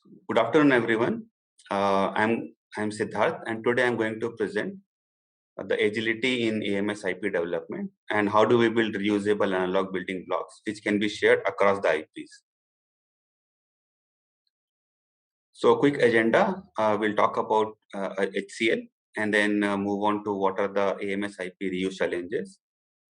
Good afternoon, everyone. I'm Siddharth, and today I'm going to present the agility in AMS IP development and how do we build reusable analog building blocks which can be shared across the IPs. So, quick agenda: we'll talk about HCL and then move on to what are the AMS IP reuse challenges.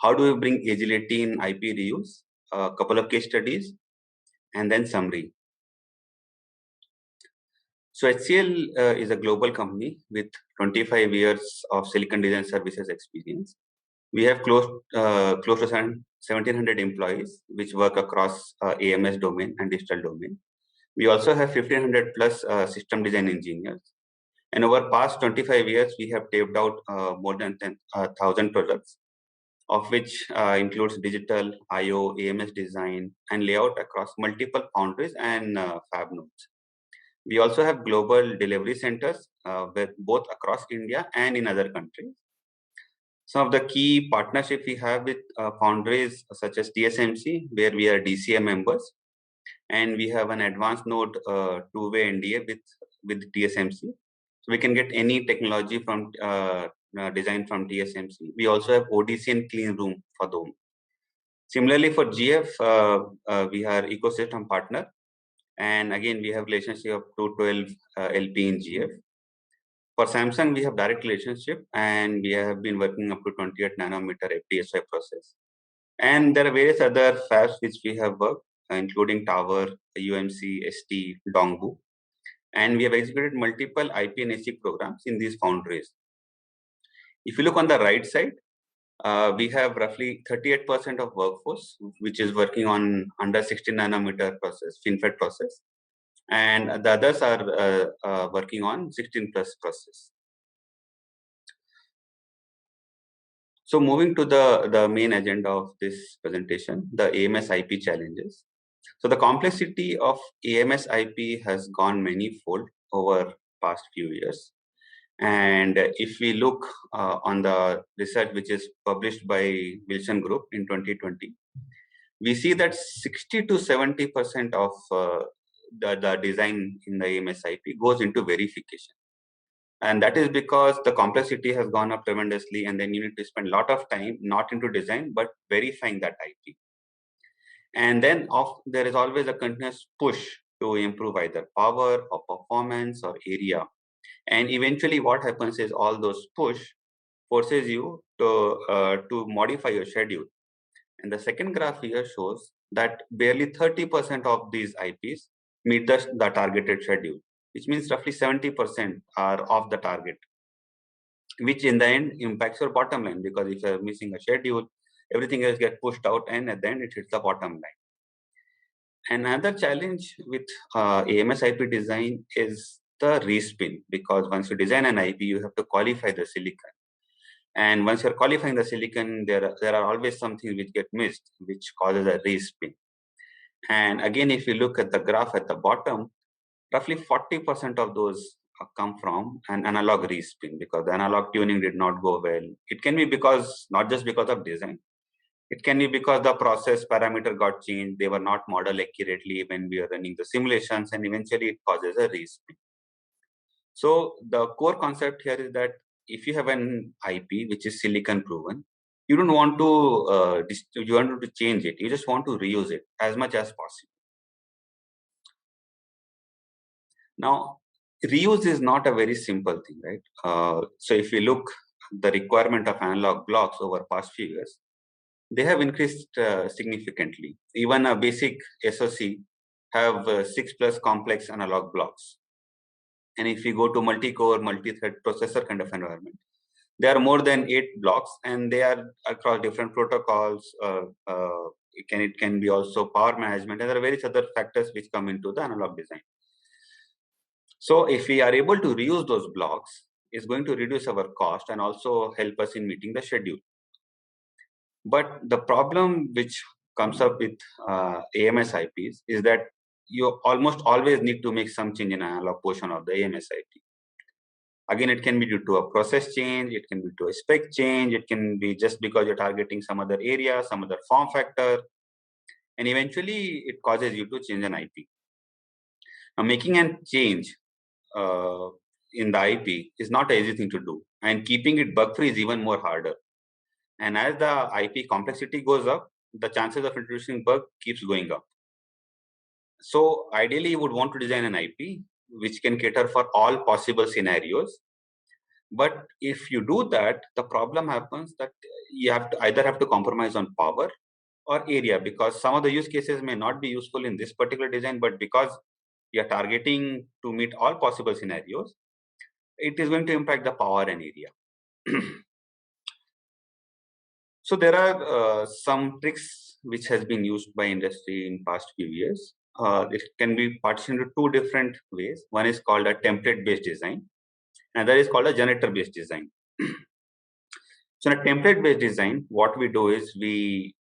How do we bring agility in IP reuse? A couple of case studies and then summary. So HCL is a global company with 25 years of silicon design services experience. We have close to 1,700 employees which work across AMS domain and digital domain. We also have 1,500 plus system design engineers. And over past 25 years, we have taped out more than 10,000 products, of which includes digital, IO, AMS design, and layout across multiple foundries and fab nodes. We also have global delivery centers with both across India and in other countries. Some of the key partnerships we have with foundries such as TSMC, where we are DCA members, and we have an advanced node two-way NDA with TSMC. So we can get any technology from design from TSMC. We also have ODC and clean room for them. Similarly, for GF, we are ecosystem partner, and again we have relationship up to 12 LP in GF. For Samsung, we have direct relationship, and we have been working up to 28 nanometer FDSOI process. And there are various other fabs which we have worked, including Tower, UMC, ST, Dongbu. And we have executed multiple IP and ASIC programs in these foundries. If you look on the right side, we have roughly 38% of workforce, which is working on under 16 nanometer process, FinFET process. And the others are working on 16 plus process. So moving to the main agenda of this presentation, the AMS IP challenges. So the complexity of AMS IP has gone many-fold over past few years. And if we look on the research which is published by Wilson Group in 2020, we see that 60 to 70% of the design in the AMS IP goes into verification. And that is because the complexity has gone up tremendously, and then you need to spend a lot of time not into design but verifying that IP. And then there is always a continuous push to improve either power or performance or area. And eventually what happens is all those push forces you to modify your schedule. And the second graph here shows that barely 30% of these IPs meet the targeted schedule, which means roughly 70% are off the target, which in the end impacts your bottom line, because if you're missing a schedule, everything else gets pushed out and at the end it hits the bottom line. Another challenge with AMS IP design is the respin, because once you design an IP, you have to qualify the silicon. And once you're qualifying the silicon, there are always some things which get missed, which causes a respin. And again, if you look at the graph at the bottom, roughly 40% of those come from an analog respin, because the analog tuning did not go well. It can be because, not just because of design, it can be because the process parameter got changed, they were not modeled accurately when we are running the simulations, and eventually it causes a respin. So the core concept here is that if you have an IP which is silicon proven, you don't want to change it. You just want to reuse it as much as possible. Now, reuse is not a very simple thing, right? So if you look the requirement of analog blocks over past few years, they have increased significantly. Even a basic SoC have 6 plus complex analog blocks. And if we go to multi-core, multi-thread processor kind of environment, there are more than 8 blocks, and they are across different protocols. It can be also power management, and there are various other factors which come into the analog design. So if we are able to reuse those blocks, it's going to reduce our cost and also help us in meeting the schedule. But the problem which comes up with AMS IPs is that you almost always need to make some change in analog portion of the AMS IP. Again, it can be due to a process change, it can be to a spec change, it can be just because you're targeting some other area, some other form factor, and eventually it causes you to change an IP. Now, making a change in the IP is not an easy thing to do, and keeping it bug free is even more harder. And as the IP complexity goes up, the chances of introducing bug keeps going up. So ideally, you would want to design an IP which can cater for all possible scenarios. But if you do that, the problem happens that you have to either have to compromise on power or area, because some of the use cases may not be useful in this particular design, but because you are targeting to meet all possible scenarios, it is going to impact the power and area. So there are some tricks which has been used by industry in past few years. It can be partitioned into two different ways. One is called a template-based design, and that is called a generator-based design. So in a template-based design, what we do is we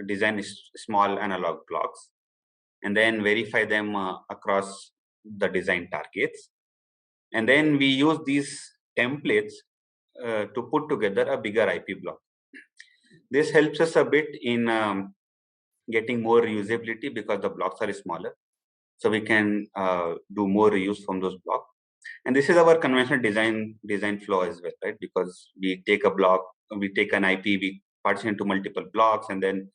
design small analog blocks and then verify them across the design targets. And then we use these templates to put together a bigger IP block. This helps us a bit in getting more reusability because the blocks are smaller. So we can do more reuse from those blocks. And this is our conventional design flow as well, right? Because we take a block, we take an IP, we partition into multiple blocks, and then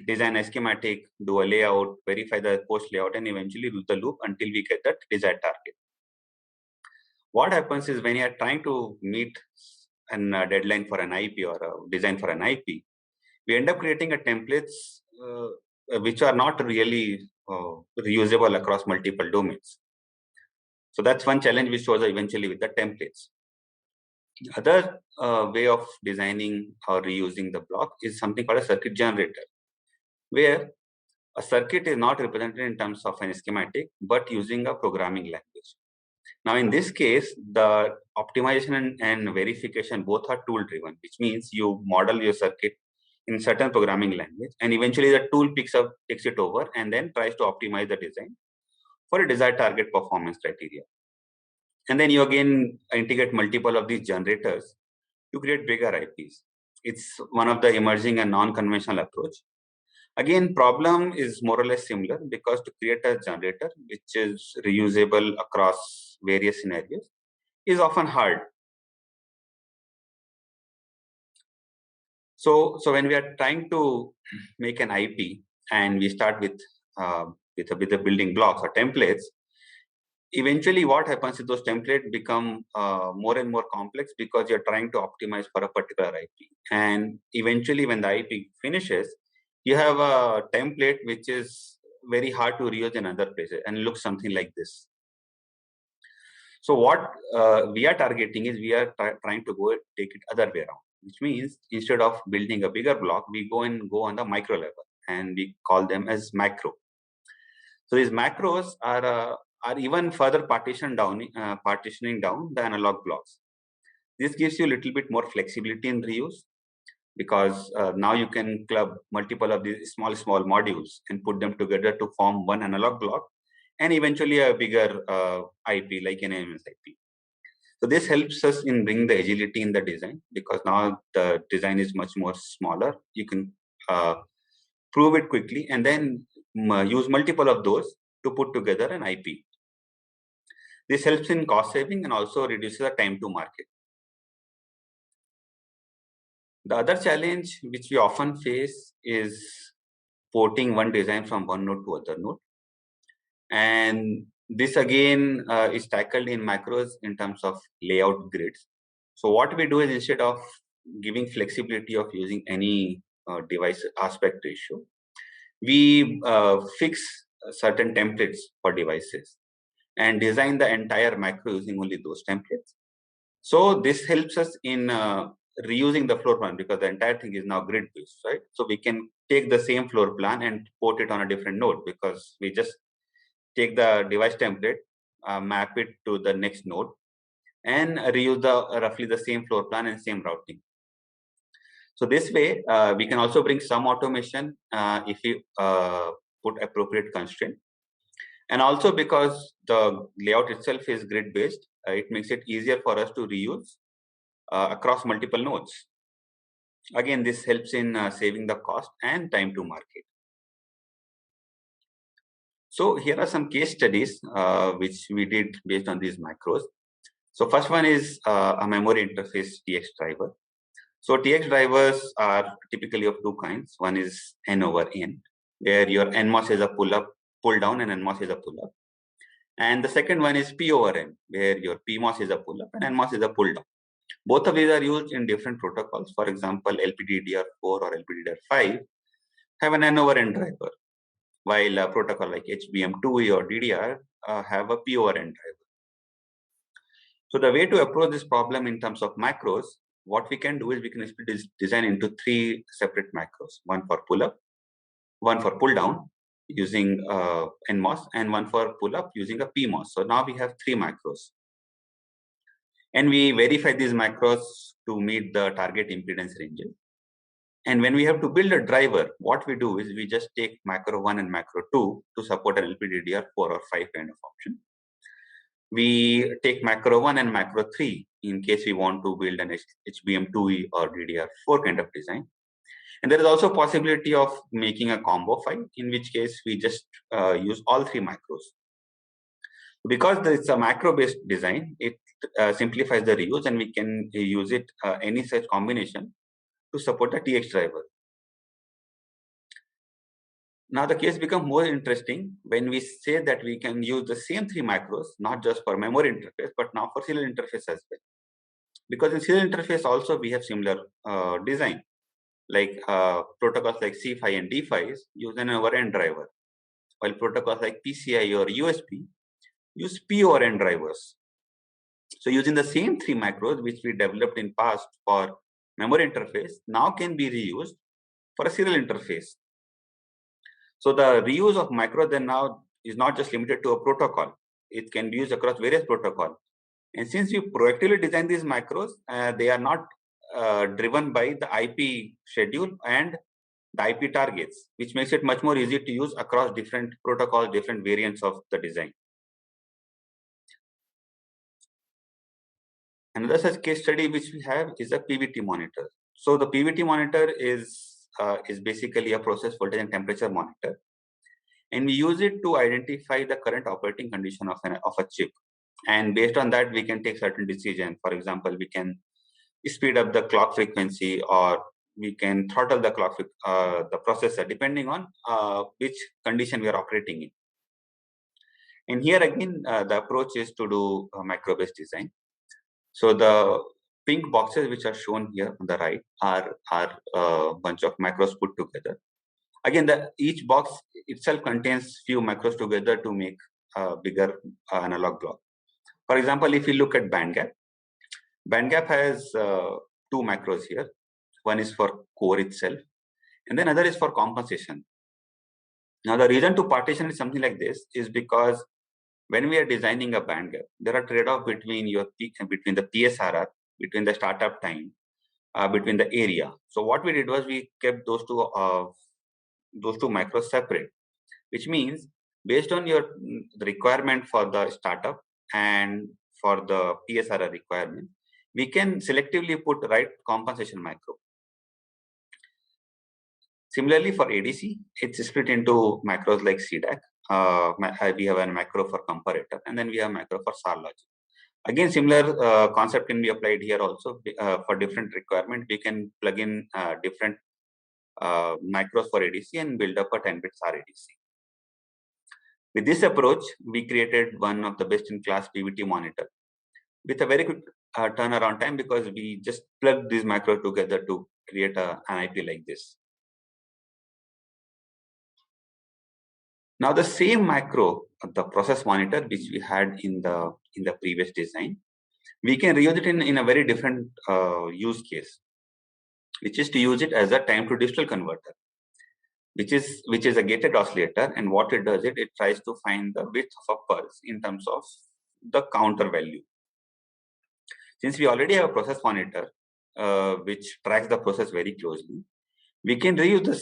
design a schematic, do a layout, verify the post layout, and eventually do the loop until we get that desired target. What happens is when you are trying to meet a deadline for an IP or a design for an IP, we end up creating a templates which are not really reusable across multiple domains. So that's one challenge which shows eventually with the templates. The other way of designing or reusing the block is something called a circuit generator, where a circuit is not represented in terms of an schematic, but using a programming language. Now, in this case, the optimization and verification both are tool driven, which means you model your circuit in certain programming language, and eventually the tool takes it over and then tries to optimize the design for a desired target performance criteria. And then you again integrate multiple of these generators to create bigger IPs. It's one of the emerging and non-conventional approach. Again, problem is more or less similar, because to create a generator which is reusable across various scenarios is often hard. So when we are trying to make an IP and we start with the building blocks or templates, eventually what happens is those templates become more and more complex because you're trying to optimize for a particular IP. And eventually when the IP finishes, you have a template which is very hard to reuse in other places and looks something like this. So what we are targeting is we are trying to take it other way around, which means instead of building a bigger block, we go on the micro level and we call them as macro. So these macros are even further partitioning down the analog blocks. This gives you a little bit more flexibility in reuse, because now you can club multiple of these small modules and put them together to form one analog block and eventually a bigger IP like an AMS IP. So this helps us in bringing the agility in the design, because now the design is much more smaller. You can prove it quickly and then use multiple of those to put together an IP. This helps in cost saving and also reduces the time to market. The other challenge which we often face is porting one design from one node to other node. And this again is tackled in macros in terms of layout grids. So what we do is, instead of giving flexibility of using any device aspect ratio, we fix certain templates for devices and design the entire macro using only those templates. So this helps us in reusing the floor plan, because the entire thing is now grid based, right? So we can take the same floor plan and port it on a different node, because we just take the device template, map it to the next node, and reuse roughly the same floor plan and same routing. So this way, we can also bring some automation if you put appropriate constraint. And also, because the layout itself is grid based, it makes it easier for us to reuse across multiple nodes. Again, this helps in saving the cost and time to market. So here are some case studies which we did based on these macros. So first one is a memory interface TX driver. So TX drivers are typically of two kinds. One is N over N, where your NMOS is a pull down, and NMOS is a pull up. And the second one is P over N, where your PMOS is a pull up and NMOS is a pull down. Both of these are used in different protocols. For example, LPDDR4 or LPDDR5 have an N over N driver, while a protocol like HBM2E or DDR have a P over N driver. So the way to approach this problem in terms of macros, what we can do is we can split this design into three separate macros: one for pull up, one for pull down using NMOS, and one for pull up using a PMOS. So now we have three macros, and we verify these macros to meet the target impedance ranges. And when we have to build a driver, what we do is we just take macro 1 and macro 2 to support an LPDDR4 or 5 kind of option. We take macro 1 and macro 3 in case we want to build an HBM2E or DDR4 kind of design. And there is also possibility of making a combo file, in which case we just use all three macros. Because it's a macro-based design, it simplifies the reuse, and we can use it any such combination to support the TX driver. Now the case becomes more interesting when we say that we can use the same three macros, not just for memory interface, but now for serial interface as well. Because in serial interface also we have similar design, like protocols like C5 and D5 use an over N driver, while protocols like PCI or USB use P over N drivers. So using the same three macros which we developed in past for memory interface now can be reused for a serial interface. So the reuse of macro then now is not just limited to a protocol. It can be used across various protocols. And since we proactively design these macros, they are not driven by the IP schedule and the IP targets, which makes it much more easy to use across different protocols, different variants of the design. Another such case study which we have is a PVT monitor. So the PVT monitor is basically a process voltage and temperature monitor, and we use it to identify the current operating condition of a chip. And based on that, we can take certain decisions. For example, we can speed up the clock frequency, or we can throttle the the processor, depending on which condition we are operating in. And here again, the approach is to do macro-based design. So the pink boxes which are shown here on the right are a bunch of macros put together. Again, each box itself contains few macros together to make a bigger analog block. For example, if you look at bandgap, bandgap has two macros here. One is for core itself, and then other is for compensation. Now, the reason to partition is something like this is because when we are designing a bandgap, there are trade-off between between the PSRR, between the startup time, between the area. So what we did was we kept those two macros separate, which means based on your requirement for the startup and for the PSRR requirement, we can selectively put right compensation macro. Similarly, for ADC, it's split into macros like CDAC. We have a macro for comparator, and then we have macro for SAR logic. Again, similar concept can be applied here also. For different requirement, we can plug in different macros for ADC and build up a 10-bit SAR ADC. With this approach, we created one of the best-in-class PVT monitor with a very quick turnaround time, because we just plugged these macros together to create an IP like this. Now the same macro, the process monitor which we had in the previous design, we can reuse it in a very different use case, which is to use it as a time to digital converter, which is a gated oscillator. And what it does, it tries to find the width of a pulse in terms of the counter value. Since we already have a process monitor which tracks the process very closely, we can reuse the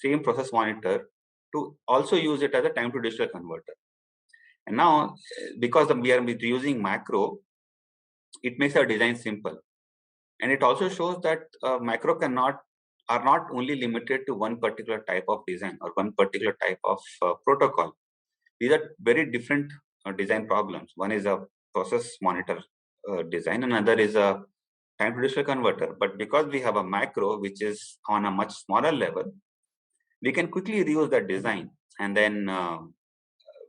same process monitor to also use it as a time to digital converter. And now, because we are using macro, it makes our design simple. And it also shows that macro cannot are not only limited to one particular type of design or one particular type of protocol. These are very different design problems. One is a process monitor design, another is a time to digital converter. But because we have a macro which is on a much smaller level, we can quickly reuse that design and then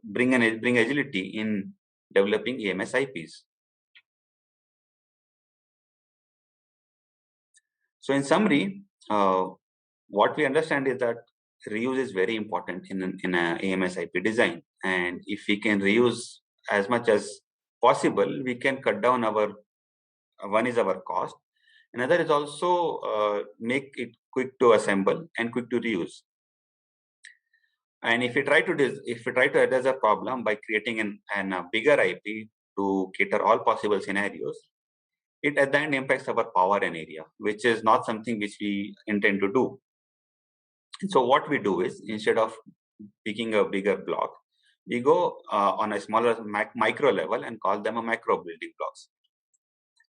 bring agility in developing AMS IPs. So in summary, what we understand is that reuse is very important in a AMS IP design. And if we can reuse as much as possible, we can cut down our, one is our cost. Another is also make it quick to assemble and quick to reuse. And if we try to address a problem by creating a bigger IP to cater all possible scenarios, it at the end impacts our power and area, which is not something which we intend to do. So what we do is, instead of picking a bigger block, we go on a smaller micro level and call them a macro building blocks.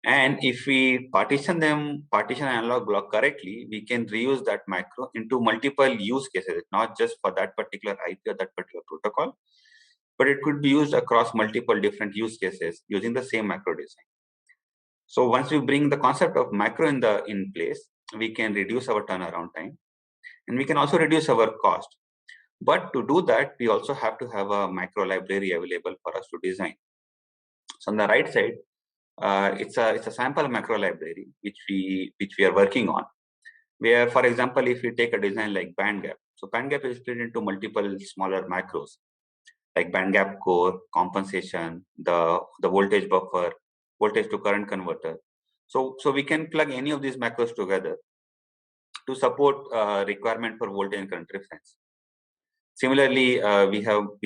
And if we partition analog block correctly, we can reuse that macro into multiple use cases, not just for that particular IP or that particular protocol, but it could be used across multiple different use cases using the same macro design. So once we bring the concept of macro in place, we can reduce our turnaround time, and we can also reduce our cost. But to do that, we also have to have a macro library available for us to design. So on the right side, it's a sample macro library which we are working on. Where, for example, if we take a design like bandgap, so bandgap is split into multiple smaller macros like bandgap core, compensation, the voltage buffer, voltage to current converter. So we can plug any of these macros together to support requirement for voltage and current reference. Similarly, we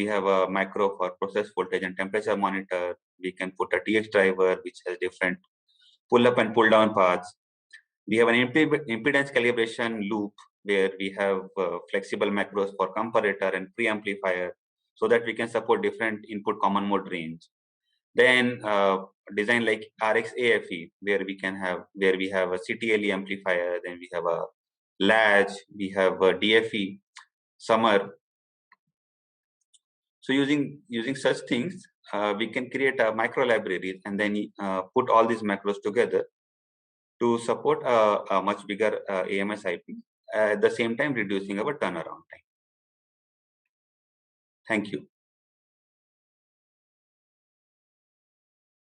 have a macro for process voltage and temperature monitor. We can put a TX driver which has different pull up and pull down paths. We have an impedance calibration loop where we have flexible macros for comparator and preamplifier so that we can support different input common mode range. Then design like RX-AFE where we have a CTLE amplifier, then we have a latch, we have a DFE, summer. So using such things, we can create a micro library and then put all these macros together to support a much bigger AMS IP, at the same time reducing our turnaround time. Thank you.